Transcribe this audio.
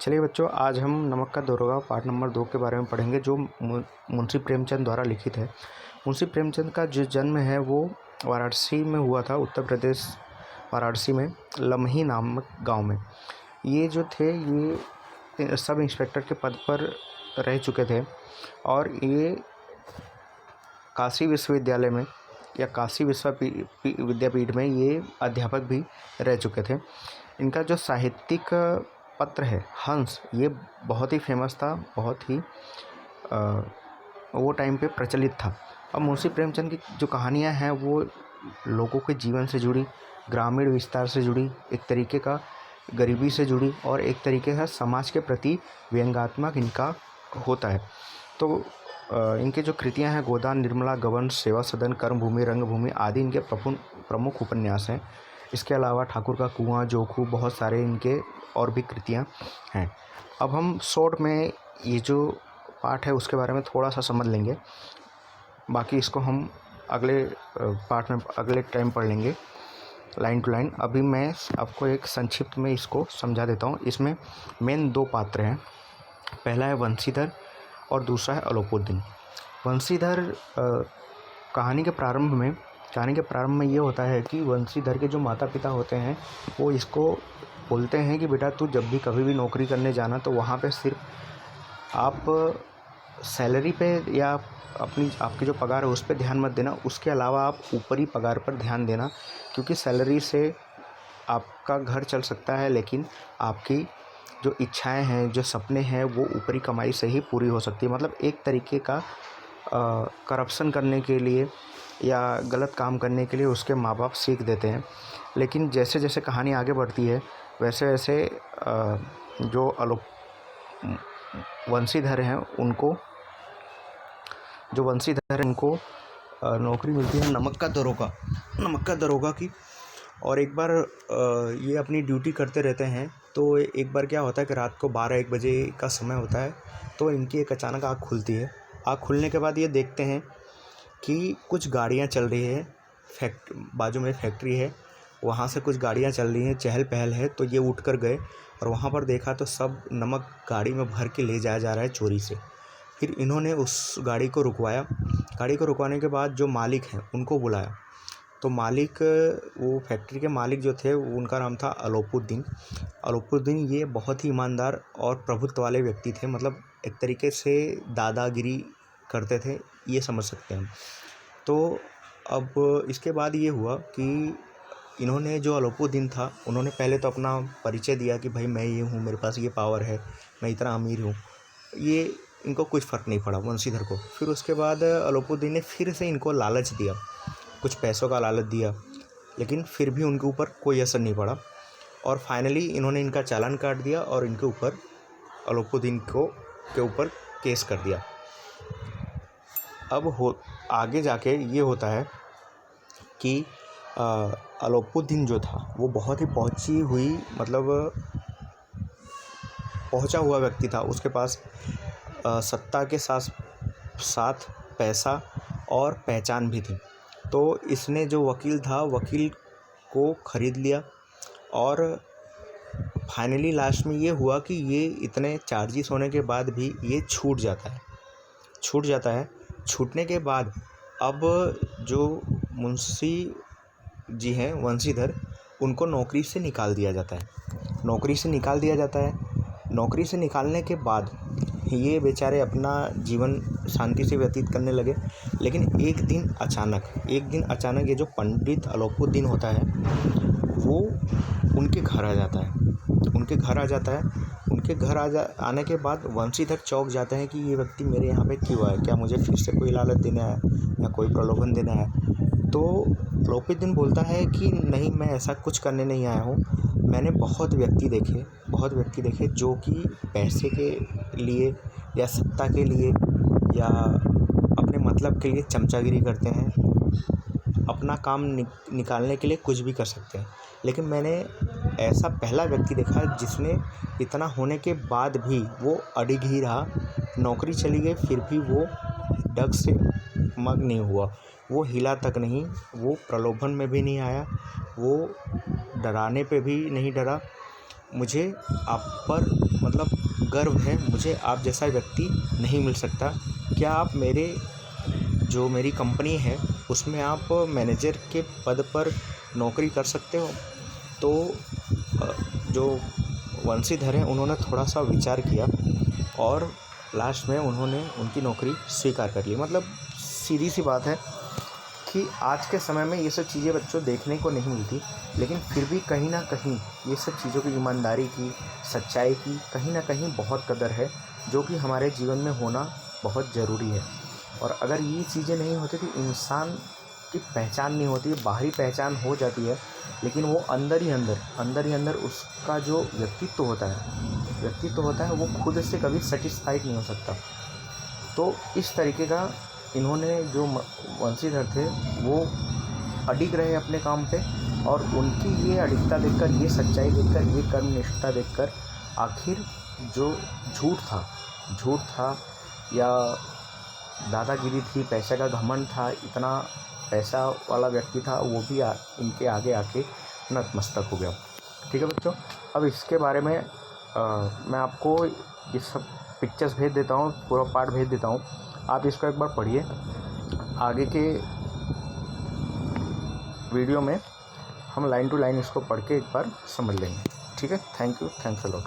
चलिए बच्चों, आज हम नमक का दोरोगा पार्ट नंबर 2 के बारे में पढ़ेंगे, जो मुंशी प्रेमचंद द्वारा लिखित है। मुंशी प्रेमचंद का जो जन्म है वो वाराणसी में हुआ था, उत्तर प्रदेश वाराणसी में लम्ही नामक गांव में। ये जो थे ये सब इंस्पेक्टर के पद पर रह चुके थे और ये काशी विश्वविद्यालय में या काशी विद्यापीठ में ये अध्यापक भी रह चुके थे। इनका जो साहित्यिक पत्र है हंस, ये बहुत ही फेमस था, बहुत ही वो टाइम पे प्रचलित था। अब मुंशी प्रेमचंद की जो कहानियाँ हैं वो लोगों के जीवन से जुड़ी, ग्रामीण विस्तार से जुड़ी, एक तरीके का गरीबी से जुड़ी और एक तरीके का समाज के प्रति व्यंग्यात्मक इनका होता है। तो इनके जो कृतियाँ हैं गोदान, निर्मला, गबन, सेवा सदन, कर्मभूमि, रंगभूमि आदि इनके प्रमुख उपन्यास हैं। इसके अलावा ठाकुर का कुआं, जोखू, बहुत सारे इनके और भी कृतियाँ हैं। अब हम शॉर्ट में ये जो पाठ है उसके बारे में थोड़ा सा समझ लेंगे, बाकी इसको हम अगले पार्ट में अगले टाइम पढ़ लेंगे लाइन टू लाइन। अभी मैं आपको एक संक्षिप्त में इसको समझा देता हूँ। इसमें मेन 2 पात्र हैं, पहला है वंशीधर और दूसरा है अलोपुद्दीन। वंशीधर कहानी के प्रारंभ में ये होता है कि वंशीधर के जो माता पिता होते हैं वो इसको बोलते हैं कि बेटा तू जब भी कभी भी नौकरी करने जाना तो वहाँ पे सिर्फ आप सैलरी पे या आपकी जो पगार है उस पर ध्यान मत देना, उसके अलावा आप ऊपरी पगार पर ध्यान देना, क्योंकि सैलरी से आपका घर चल सकता है लेकिन आपकी जो इच्छाएं हैं, जो सपने हैं वो ऊपरी कमाई से ही पूरी हो सकती है। मतलब एक तरीके का करप्शन करने के लिए या गलत काम करने के लिए उसके माँ बाप सीख देते हैं। लेकिन जैसे जैसे कहानी आगे बढ़ती है वैसे वैसे जो वंशीधर हैं उनको नौकरी मिलती है नमक का दरोगा की। और एक बार ये अपनी ड्यूटी करते रहते हैं तो एक बार क्या होता है कि रात को 12-1 बजे का समय होता है तो इनकी एक अचानक आँख खुलती है। आँख खुलने के बाद ये देखते हैं कि कुछ गाड़ियाँ चल रही है, बाजू में फैक्ट्री है, वहाँ से कुछ गाड़ियाँ चल रही हैं, चहल पहल है। तो ये उठ कर गए और वहाँ पर देखा तो सब नमक गाड़ी में भर के ले जाया जा रहा है चोरी से। फिर इन्होंने उस गाड़ी को रुकवाया। गाड़ी को रुकवाने के बाद जो मालिक हैं उनको बुलाया। तो मालिक, वो फैक्ट्री के मालिक जो थे उनका नाम था अलोपुद्दीन। ये बहुत ही ईमानदार और प्रभुत्व वाले व्यक्ति थे, मतलब एक तरीके से दादागिरी करते थे, ये समझ सकते हैं। तो अब इसके बाद ये हुआ कि इन्होंने, जो अलोपुद्दीन था, उन्होंने पहले तो अपना परिचय दिया कि भाई मैं ये हूँ, मेरे पास ये पावर है, मैं इतना अमीर हूँ। ये इनको कुछ फ़र्क नहीं पड़ा वंशीधर को। फिर उसके बाद अलोपुद्दीन ने फिर से इनको लालच दिया, कुछ पैसों का लालच दिया, लेकिन फिर भी उनके ऊपर कोई असर नहीं पड़ा और फाइनली इन्होंने इनका चालान काट दिया और इनके ऊपर अलोपुद्दीन के ऊपर केस कर दिया। अब आगे जाके ये होता है कि अलोपुद्दीन जो था वो बहुत ही पहुंचा हुआ व्यक्ति था। उसके पास सत्ता के साथ साथ पैसा और पहचान भी थी। तो इसने जो वकील था, वकील को ख़रीद लिया और फाइनली लास्ट में ये हुआ कि ये इतने चार्जेस होने के बाद भी ये छूट जाता है। छूटने के बाद अब जो मुंशी जी हैं वंशीधर, उनको नौकरी से निकाल दिया जाता है। नौकरी से निकालने के बाद ये बेचारे अपना जीवन शांति से व्यतीत करने लगे। लेकिन एक दिन अचानक ये जो पंडित अलोपुद्दीन होता है वो उनके घर आ जाता है। आने के बाद वंशीधर चौंक जाते हैं कि ये व्यक्ति मेरे यहाँ पे क्यों आया, क्या मुझे फिर से कोई लालच देने आया या कोई प्रलोभन देने आया। तो अलोपुद्दीन बोलता है कि नहीं, मैं ऐसा कुछ करने नहीं आया हूँ। मैंने बहुत व्यक्ति देखे जो कि पैसे के लिए या सत्ता के लिए या अपने मतलब के लिए चमचागिरी करते हैं, अपना काम निकालने के लिए कुछ भी कर सकते हैं। लेकिन मैंने ऐसा पहला व्यक्ति देखा जिसने इतना होने के बाद भी वो अडिग ही रहा। नौकरी चली गई फिर भी वो डग से मग नहीं हुआ, वो हिला तक नहीं, वो प्रलोभन में भी नहीं आया, वो डराने पे भी नहीं डरा, मुझे आप पर मतलब गर्व है, मुझे आप जैसा व्यक्ति नहीं मिल सकता। क्या आप मेरी कंपनी है उसमें आप मैनेजर के पद पर नौकरी कर सकते हो? तो जो वंशीधर हैं उन्होंने थोड़ा सा विचार किया और लास्ट में उन्होंने उनकी नौकरी स्वीकार कर ली। मतलब सीधी सी बात है कि आज के समय में ये सब चीज़ें बच्चों देखने को नहीं मिलती, लेकिन फिर भी कहीं ना कहीं ये सब चीज़ों की, ईमानदारी की, सच्चाई की कहीं ना कहीं बहुत कदर है, जो कि हमारे जीवन में होना बहुत ज़रूरी है। और अगर ये चीज़ें नहीं होती तो इंसान की पहचान नहीं होती, बाहरी पहचान हो जाती है, लेकिन वो अंदर ही अंदर उसका जो व्यक्तित्व होता है वो खुद से कभी सेटिस्फाइड नहीं हो सकता। तो इस तरीके का इन्होंने जो वंशीधर थे वो अडिग रहे अपने काम पे, और उनकी ये अडिगता देखकर, ये सच्चाई देखकर, ये कर्मनिष्ठा देखकर आखिर जो झूठ था या दादागिरी थी, पैसे का घमंड था, इतना पैसा वाला व्यक्ति था, वो भी इनके आगे आके नतमस्तक हो गया। ठीक है बच्चों, अब इसके बारे में मैं आपको ये सब पिक्चर्स भेज देता हूँ, पूरा पार्ट भेज देता हूँ, आप इसको एक बार पढ़िए। आगे के वीडियो में हम लाइन टू लाइन इसको पढ़ के एक बार समझ लेंगे। ठीक है, thank you, thanks a lot.